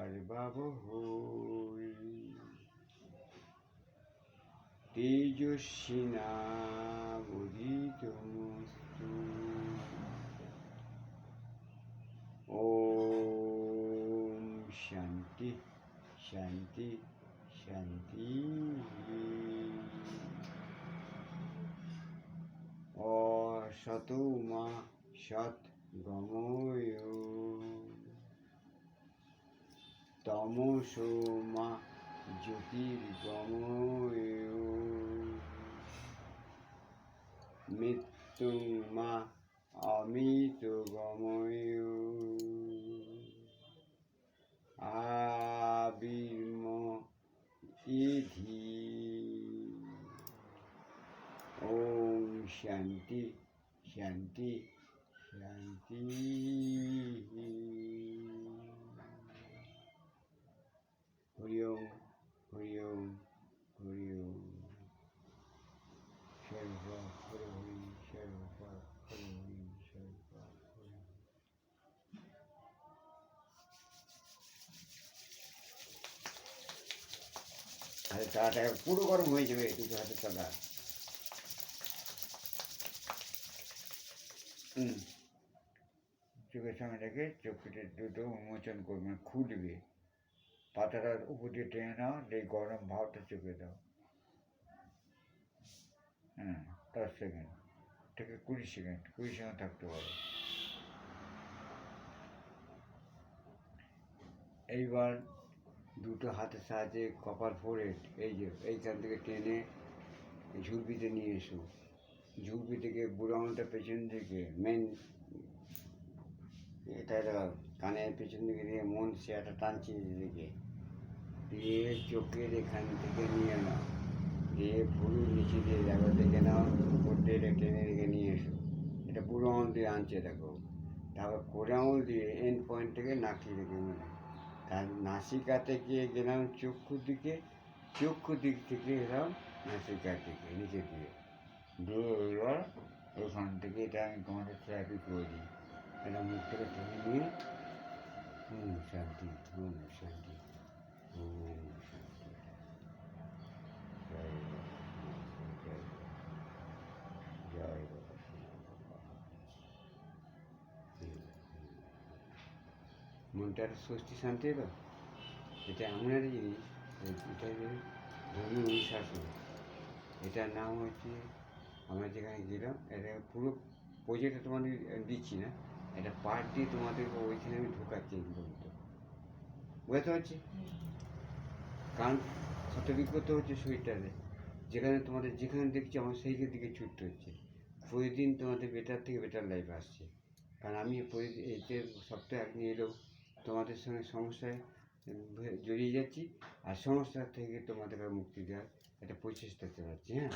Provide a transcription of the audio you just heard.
সর্বাবহৈ তেজস্বিনা নাবধীতমস্তু। ওম শান্তি শান্তি শান্তি। অসতো মা সৎগময় তমসো মা জ্যোতির্গময় মৃত্যুং মা অমৃতগময় আবির্ম ইধি। ওম শান্তি শান্তি শান্তি। হরি ওম হরি ওম হরি ওম। সর্বা হরি হরি সর্বা হরি হরি সর্বা হরি। আরে তাটা পুরো গরম হয়ে যাবে দুটো হাতে চালা। চোখের সামনে রেখে চোখটা দুটো উন্মোচন করবে, খুলবে, পাতাটার উপর দিয়ে টেনে নাও, এই গরম ভাবটা চোখে দাও। 10 সেকেন্ড থেকে 20 সেকেন্ড থাকতে পারো। এইবার দুটো হাতের সাহায্যে কপাল ফোরহেড, এই যে এইখান থেকে টেনে ঝুলপিতে নিয়ে এসো। ঝুলপি থেকে বুড়ো আঙুলটা পেছন দিকে, মেন এটা কানের পেছন দিকে দিয়ে মন সেটা টানছি দিকে দিয়ে চোখের এখান থেকে নিয়ে নাও, দিয়ে ভুরুর নিচে দিয়ে জায়গা দেখে নাও, উপর দিয়ে টেনে রেখে নিয়ে এসো। এটা বুড়ো আঙুল দিয়ে আনছে দেখো। তারপর কোড়ে আঙুল দিয়ে এন্ড পয়েন্ট থেকে নাকি রেখে নিলাম। তার নাসিকাতে গিয়ে গেলাম চক্ষুর দিকে, চক্ষু দিক থেকে এলাম নাসিকার দিকে নিচে দিয়ে দিয়ে এবার এখান থেকে এটা আমি তোমাদের থেরাপি করে দিই। এটা মুখ থেকে টেনে নিয়ে শান্তি শান্তি শান্তি। জয় বাবা। মনটা স্বস্তি শান্তি এলো। এটা এমন একটা জিনিস, এটা ধর্মীয় অনুশাসন। এটার নাম হচ্ছে, আমরা যেখানে গেলাম, এটা পুরো প্রজেক্টটা তোমাদের দিচ্ছি না, এটা পার্ট দিয়ে তোমাদের ওইখানে আমি ঢোকাচ্ছি বলতো, বুঝতে পারছি। কারণ ক্ষতবিক্ষত হচ্ছে শরীরটাতে, যেখানে তোমাদের যেখানে দেখছি আমার সেই দিকে ছুটতে হচ্ছে। প্রতিদিন তোমাদের বেটার থেকে বেটার লাইফ আসছে। কারণ আমি এতে সপ্তাহে এক নিয়ে এলেও তোমাদের সঙ্গে সমস্যায় জড়িয়ে যাচ্ছি, আর সমস্যা থেকে তোমাদের মুক্তি দেওয়ার একটা প্রচেষ্টা চালাচ্ছি। হ্যাঁ।